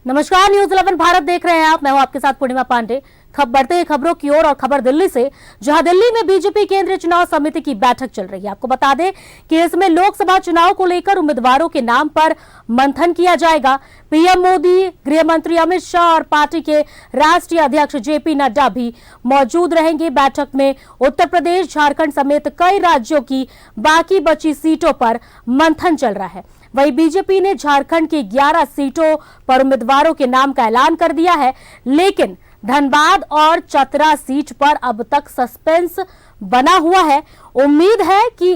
नमस्कार, न्यूज 11 भारत देख रहे हैं आप। मैं हूं आपके साथ पूर्णिमा पांडे। बढ़ते हैं खबरों की ओर और खबर दिल्ली से, जहां दिल्ली में बीजेपी केंद्रीय चुनाव समिति की बैठक चल रही है। आपको बता दें कि इसमें लोकसभा चुनाव को लेकर उम्मीदवारों के नाम पर मंथन किया जाएगा। पीएम मोदी, गृह मंत्री अमित शाह और पार्टी के राष्ट्रीय अध्यक्ष जेपी नड्डा भी मौजूद रहेंगे। बैठक में उत्तर प्रदेश, झारखंड समेत कई राज्यों की बाकी बची सीटों पर मंथन चल रहा है। वहीं बीजेपी ने झारखंड की 11 सीटों पर उम्मीदवारों के नाम का ऐलान कर दिया है, लेकिन धनबाद और चतरा सीट पर अब तक सस्पेंस बना हुआ है। उम्मीद है कि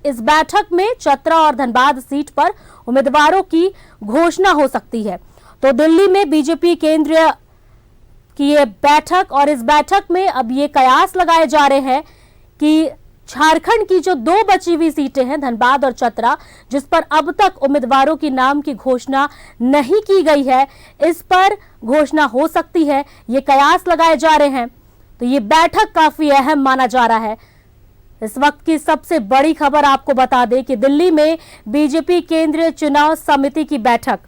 इस बैठक में चतरा और धनबाद सीट पर उम्मीदवारों की घोषणा हो सकती है। तो दिल्ली में बीजेपी केंद्रीय की ये बैठक, और इस बैठक में अब ये कयास लगाए जा रहे हैं कि झारखंड की जो 2 बची हुई सीटें हैं, धनबाद और चतरा, जिस पर अब तक उम्मीदवारों के नाम की घोषणा नहीं की गई है, इस पर घोषणा हो सकती है। ये कयास लगाए जा रहे हैं। तो ये बैठक काफी अहम माना जा रहा है। इस वक्त की सबसे बड़ी खबर आपको बता दें कि दिल्ली में बीजेपी केंद्रीय चुनाव समिति की बैठक,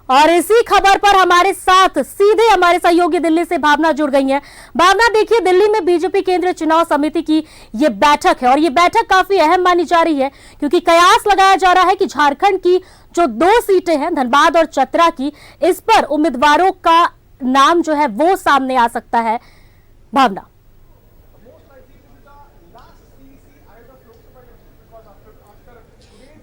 और इसी खबर पर हमारे साथ सीधे हमारे सहयोगी दिल्ली से भावना जुड़ गई हैं। भावना, देखिए, दिल्ली में बीजेपी केंद्रीय चुनाव समिति की ये बैठक है और ये बैठक काफी अहम मानी जा रही है, क्योंकि कयास लगाया जा रहा है कि झारखंड की जो 2 सीटें हैं, धनबाद और चतरा की, इस पर उम्मीदवारों का नाम जो है वो सामने आ सकता है। भावना,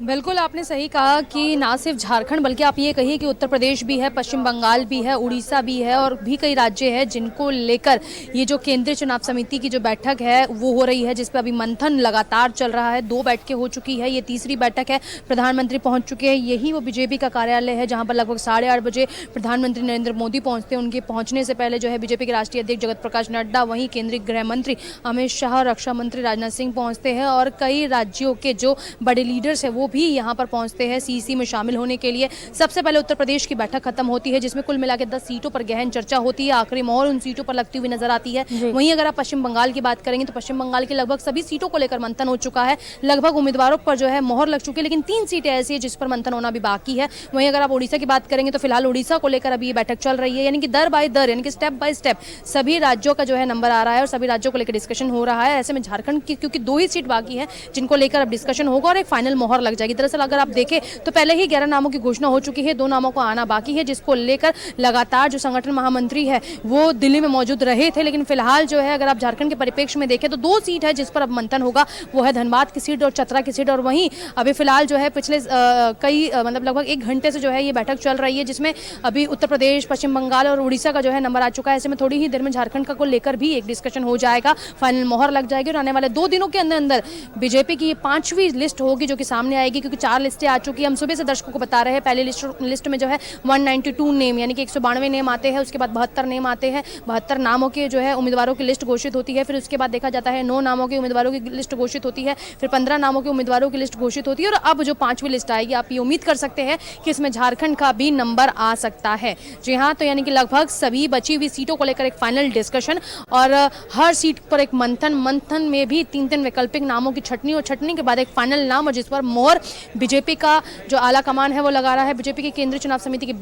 बिल्कुल आपने सही कहा कि ना सिर्फ झारखंड बल्कि आप ये कहिए कि उत्तर प्रदेश भी है, पश्चिम बंगाल भी है, उड़ीसा भी है और भी कई राज्य हैं जिनको लेकर ये जो केंद्रीय चुनाव समिति की जो बैठक है वो हो रही है, जिस पर अभी मंथन लगातार चल रहा है। 2 बैठकें हो चुकी है, ये तीसरी बैठक है। प्रधानमंत्री पहुंच चुके हैं। यही वो बीजेपी का कार्यालय है जहाँ पर लगभग 8:30 बजे प्रधानमंत्री नरेंद्र मोदी पहुँचते हैं। उनके पहुँचने से पहले जो है बीजेपी के राष्ट्रीय अध्यक्ष जगत प्रकाश नड्डा, वहीं केंद्रीय गृह मंत्री अमित शाह, रक्षा मंत्री राजनाथ सिंह पहुँचते हैं और कई राज्यों के जो बड़े लीडर्स हैं वो भी यहां पर पहुंचते हैं सीसी में शामिल होने के लिए। सबसे पहले उत्तर प्रदेश की बैठक खत्म होती है, जिसमें कुल मिलाकर 10 सीटों पर गहन चर्चा होती है। आखिरी मोहर उन सीटों पर लगती हुई नजर आती है। वहीं अगर आप पश्चिम बंगाल की बात करेंगे तो पश्चिम बंगाल के लगभग सभी सीटों को लेकर मंथन हो चुका है। लगभग उम्मीदवारों पर जो है मोहर लग चुकी है, लेकिन 3 सीटें ऐसी है जिस पर मंथन होना भी बाकी है। वहीं अगर आप उड़ीसा की बात करेंगे तो फिलहाल उड़ीसा को लेकर अभी ये बैठक चल रही है, यानी कि दर बाय दर, यानी कि स्टेप बाय स्टेप सभी राज्यों का जो है नंबर आ रहा है और सभी राज्यों को लेकर डिस्कशन हो रहा है। ऐसे में झारखंड की क्योंकि 2 ही सीट बाकी है जिनको लेकर अब डिस्कशन होगा और एक फाइनल मोहर लग जाएगी। दरअसल अगर आप देखें तो पहले ही 11 नामों की घोषणा हो चुकी है, 2 नामों को आना बाकी है, जिसको लेकर लगातार जो संगठन महामंत्री है वो दिल्ली में मौजूद रहे थे। लेकिन फिलहाल जो है अगर आप झारखंड के परिप्रेक्ष्य में देखें तो 2 सीट है जिस पर अब मंथन होगा, वो है धनबाद की सीट और चतरा की सीट। और वहीं अभी फिलहाल जो है पिछले मतलब लगभग 1 घंटे से जो है ये बैठक चल रही है, जिसमें अभी उत्तर प्रदेश, पश्चिम बंगाल और उड़ीसा का जो है नंबर आ चुका है। ऐसे में थोड़ी ही देर में झारखंड का को लेकर भी एक डिस्कशन हो जाएगा, फाइनल मोहर लग जाएगी और आने वाले 2 दिनों के अंदर बीजेपी की 5वीं लिस्ट होगी जो कि सामने आएगी, क्योंकि 4 लिस्टें आ चुकी है। हम सुबह से दर्शकों को बता रहे हैं, पहले लिस्ट में जो है 192 नेम, यानी कि 192 नेम आते हैं। उसके बाद 72 नेम आते हैं। 72 नामों के जो है उम्मीदवारों की लिस्ट घोषित होती है। फिर उसके बाद देखा जाता है 9 नामों के उम्मीदवारों की लिस्ट घोषित होती है। फिर 15 नामों के उम्मीदवारों की लिस्ट घोषित होती है। और अब जो 5वीं लिस्ट आएगी, आप ये उम्मीद कर सकते हैं कि इसमें झारखंड का भी नंबर आ सकता है। जी हाँ, तो यानी कि लगभग सभी बची हुई सीटों को लेकर एक फाइनल डिस्कशन और हर सीट पर एक मंथन में भी 3-3 वैकल्पिक नामों की छटनी और छटनी के बाद एक फाइनल नाम, और जिस पर मोहर बीजेपी का जो आला कमान है वो लगा रहा है, बीजेपी की केंद्रीय चुनाव समिति की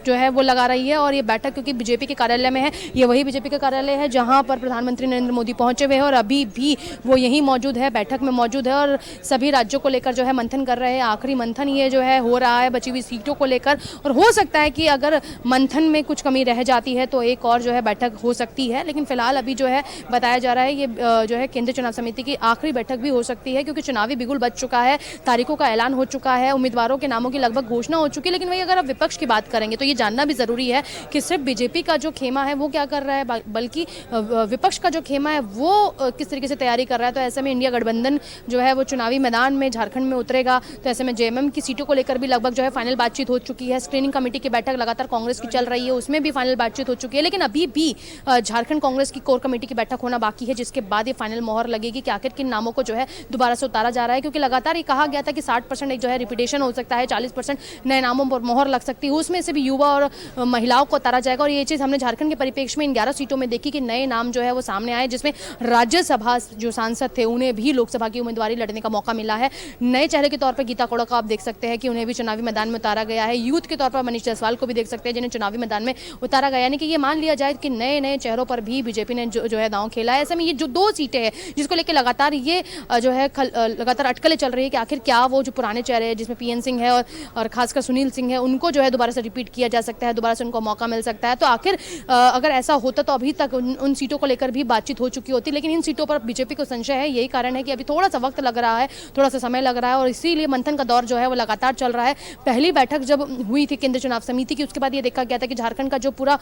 जो है वो लगा रही है। और ये बैठक क्योंकि बीजेपी के कार्यालय में है, ये वही बीजेपी का कार्यालय है जहां पर प्रधानमंत्री नरेंद्र मोदी पहुंचे हुए हैं और अभी भी वो यहीं मौजूद है, बैठक में मौजूद है और सभी राज्यों को लेकर जो है मंथन कर रहे हैं। आखिरी मंथन ये जो है हो रहा है बची हुई सीटों को लेकर, और हो सकता है कि अगर मंथन में कुछ कमी रह जाती है तो एक और जो है बैठक हो सकती है। लेकिन फिलहाल अभी जो है बताया जा रहा है ये जो है केंद्रीय चुनाव समिति की आखिरी बैठक भी हो सकती है, क्योंकि चुनावी बिगुल बच चुका है, तारीखों का ऐलान हो चुका है, उम्मीदवारों के नामों की लगभग घोषणा हो चुकी है। लेकिन वही अगर आप विपक्ष की बात करेंगे तो ये जानना भी जरूरी है कि सिर्फ बीजेपी का जो खेमा है वो क्या कर रहा है, बल्कि विपक्ष का जो खेमा है वो किस तरीके से तैयारी कर रहा है। तो ऐसे में इंडिया गठबंधन जो है वो चुनावी मैदान में झारखंड में उतरेगा। तो ऐसे में जेएमएम की सीटों को लेकर भी लगभग जो है फाइनल बातचीत हो चुकी है। स्क्रीनिंग कमेटी की बैठक लगातार कांग्रेस की चल रही है, उसमें भी फाइनल बातचीत हो चुकी है। लेकिन अभी भी झारखंड कांग्रेस की कोर कमेटी की बैठक होना बाकी है, जिसके बाद ये फाइनल मोहर लगेगी कि आखिर किन नामों को जो है दोबारा से उतारा जा रहा है। क्योंकि लगातार ये कहा गया था कि 60% एक जो है रिपीटेशन हो सकता है, 40% नए नामों पर मोहर लग सकती है, उसमें से भी युवा और महिलाओं को उतारा जाएगा। और ये चीज़ हमने झारखंड के परिप्रेक्ष्य में इन 11 सीटों में देखी कि नए नाम जो है वो सामने आए, जिसमें राज्यसभा जो सांसद थे उन्हें भी लोकसभा की उम्मीदवारी लड़ने का मौका मिला है। नए चेहरे के तौर पर गीता कोड़ा को आप देख सकते हैं कि उन्हें भी चुनावी मैदान में उतारा गया है। यूथ के तौर पर मनीष जायसवाल को भी देख सकते हैं जिन्हें चुनावी मैदान में उतारा गया, यानी कि ये मान लिया जाए कि नए नए चेहरों पर भी बीजेपी ने जो है दांव खेला है। ऐसे में ये जो 2 सीटें हैं जिसको लेकर लगातार ये जो है लगातार अटकलें चल रही है कि आखिर क्या वो जो पुराने चेहरे हैं जिसमें पीएन सिंह है और खासकर सुनील सिंह है, उनको जो है दोबारा से रिपीट किया जा सकता है, दोबारा से उनको मौका मिल सकता है। तो आखिर अगर ऐसा होता तो अभी तक उन सीटों को लेकर भी बातचीत हो चुकी होती, लेकिन इन सीटों पर बीजेपी को संशय है। यही कारण है कि अभी थोड़ा सा वक्त लग रहा है, थोड़ा सा समय लग रहा है और इसीलिए मंथन का दौर जो है वो लगातार चल रहा है। पहली बैठक जब हुई थी केंद्रीय चुनाव समिति की, उसके बाद ये देखा गया था कि झारखंड का जो पूरा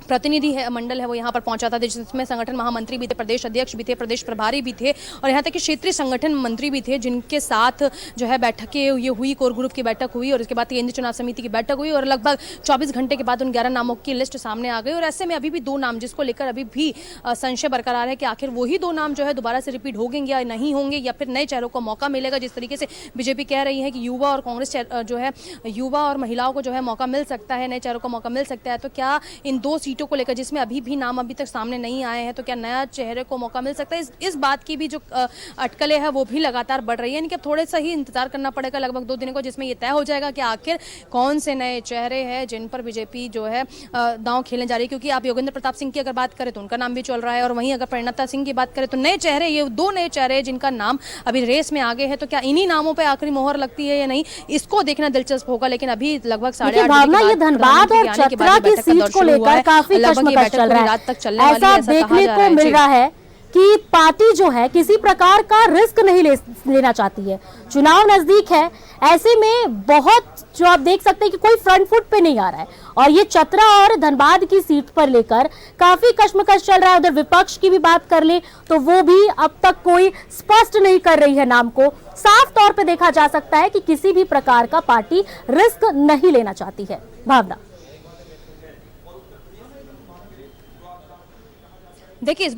प्रतिनिधि है मंडल है वो यहाँ पर पहुंचा था, जिसमें संगठन महामंत्री भी थे, प्रदेश अध्यक्ष भी थे, प्रदेश प्रभारी भी थे और यहाँ तक कि क्षेत्रीय संगठन मंत्री भी थे, जिनके साथ जो है बैठकें ये हुई, कोर ग्रुप की बैठक हुई और उसके बाद केंद्रीय चुनाव समिति की बैठक हुई और लगभग 24 घंटे के बाद उन 11 नामों की लिस्ट सामने आ गई। और ऐसे में अभी भी 2 नाम जिसको लेकर अभी भी संशय बरकरार है कि आखिर वही 2 नाम जो है दोबारा से रिपीट होंगे या नहीं होंगे या फिर नए चेहरों को मौका मिलेगा। जिस तरीके से बीजेपी कह रही है कि युवा और कांग्रेस जो है युवा और महिलाओं को जो है मौका मिल सकता है, नए चेहरों को मौका मिल सकता है, तो क्या इन 2 सीटों को लेकर जिसमें अभी भी नाम अभी तक सामने नहीं आए हैं, तो क्या नया चेहरे को मौका मिल सकता है? इस बात की भी जो अटकलें हैं वो भी लगातार बढ़ रही है, यानी कि अब थोड़े सा ही इंतजार करना पड़ेगा लगभग 2 दिनों को, जिसमें ये तय हो जाएगा कि आखिर कौन से नए चेहरे हैं जिन पर बीजेपी जो है दांव खेलने जा रही है। क्योंकि आप योगेंद्र प्रताप सिंह की अगर बात करें तो उनका नाम भी चल रहा है और वहीं अगर परिणता सिंह की बात करें तो नए चेहरे, ये 2 नए चेहरे जिनका नाम अभी रेस में आगे है, तो क्या इन्हीं नामों पर आखिरी मोहर लगती है या नहीं, इसको देखना दिलचस्प होगा। लेकिन अभी लगभग 8:30 भावना ये धनबाद और चतरा की सीट को लेकर काफी कश्मकश चल रहा है। ऐसा देखने को मिल रहा है कि पार्टी जो है किसी प्रकार का रिस्क नहीं लेना चाहती है। चुनाव नजदीक है, ऐसे में बहुत जो आप देख सकते हैं कि कोई फ्रंट फुट पे नहीं आ रहा है और ये चतरा और धनबाद की सीट पर लेकर काफी कश्मकश चल रहा है। उधर विपक्ष की भी बात कर ले तो वो भी अब तक कोई स्पष्ट नहीं कर रही है नाम को। साफ तौर पे देखा जा सकता है कि किसी भी प्रकार का पार्टी रिस्क नहीं लेना चाहती है। भावना, देखिए इस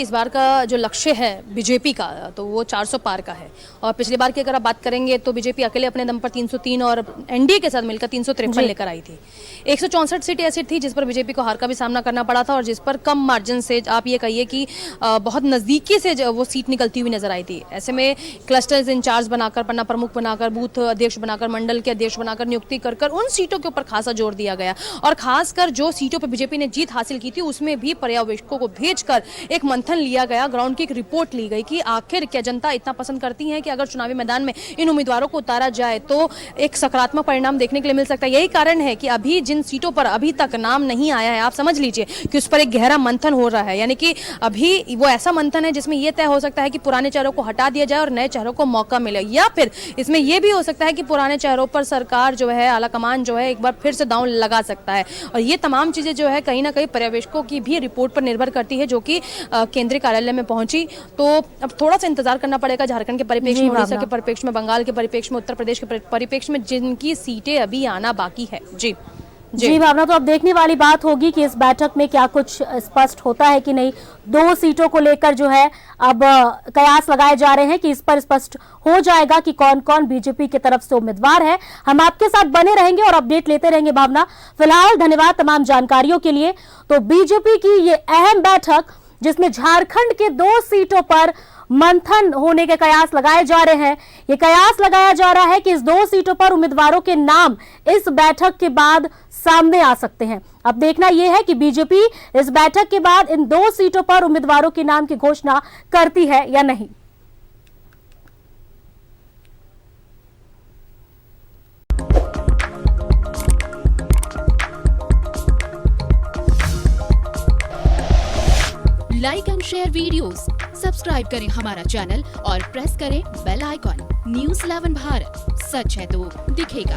बार का जो लक्ष्य है बीजेपी का तो वो 400 पार का है और पिछली बार की अगर आप बात करेंगे तो बीजेपी अकेले अपने दम पर 303 और एनडीए के साथ मिलकर 353 लेकर आई थी। 164 सीटें ऐसी थी जिस पर बीजेपी को हार का भी सामना करना पड़ा था और जिस पर कम मार्जिन से आप ये कहिए कि बहुत नज़दीकी से वो सीट निकलती हुई नजर आई थी। ऐसे में क्लस्टर्स इंचार्ज बनाकर, पन्ना प्रमुख बनाकर, बूथ अध्यक्ष बनाकर, मंडल के अध्यक्ष बनाकर नियुक्ति कर उन सीटों के ऊपर खासा जोर दिया गया और खासकर जो सीटों पर बीजेपी ने जीत हासिल की थी उसमें भी पर्यवेक्षकों को भेजकर एक मंथन लिया गया, ग्राउंड की एक रिपोर्ट ली गई कि आखिर क्या जनता इतना पसंद करती है कि अगर चुनावी मैदान में इन उम्मीदवारों को उतारा जाए तो एक सकारात्मक परिणाम देखने के लिए मिल सकता है। यही कारण है कि अभी जिन सीटों पर अभी तक नाम नहीं आया है, आप समझ लीजिए कि उस पर एक गहरा मंथन हो रहा है, यानी कि अभी वो ऐसा मंथन है जिसमें यह तय हो सकता है कि पुराने चेहरों को हटा दिया जाए और नए चेहरों को मौका मिले, या फिर इसमें यह भी हो सकता है कि पुराने चेहरों पर सरकार जो है, आलाकमान जो है एक बार फिर से दांव लगा सकता है। और ये तमाम चीजें जो है कहीं ना कहीं पर्यवेक्षकों की भी रिपोर्ट पर निर्भर करती है जो कि केंद्रीय कार्यालय में पहुंची। तो अब थोड़ा सा इंतजार करना पड़ेगा झारखंड के परिप्रेक्ष्य में, उड़ीसा के परिप्रेक्ष्य में, बंगाल के परिप्रेक्ष्य में, उत्तर प्रदेश के परिप्रेक्ष्य में जिनकी सीटें अभी आना बाकी है। जी भावना, तो अब देखने वाली बात होगी कि इस बैठक में क्या कुछ स्पष्ट होता है कि नहीं। 2 सीटों को लेकर जो है अब कयास लगाए जा रहे हैं कि इस पर स्पष्ट हो जाएगा कि कौन कौन बीजेपी की तरफ से उम्मीदवार है। हम आपके साथ बने रहेंगे और अपडेट लेते रहेंगे। भावना, फिलहाल धन्यवाद तमाम जानकारियों के लिए। तो बीजेपी की ये अहम बैठक जिसमें झारखंड के 2 सीटों पर मंथन होने के कयास लगाए जा रहे हैं, ये कयास लगाया जा रहा है कि इस 2 सीटों पर उम्मीदवारों के नाम इस बैठक के बाद सामने आ सकते हैं। अब देखना यह है कि बीजेपी इस बैठक के बाद इन 2 सीटों पर उम्मीदवारों के नाम की घोषणा करती है या नहीं। Like and share videos, subscribe करें हमारा चैनल और प्रेस करें बेल आइकॉन। न्यूज़ 11 भारत, सच है तो दिखेगा।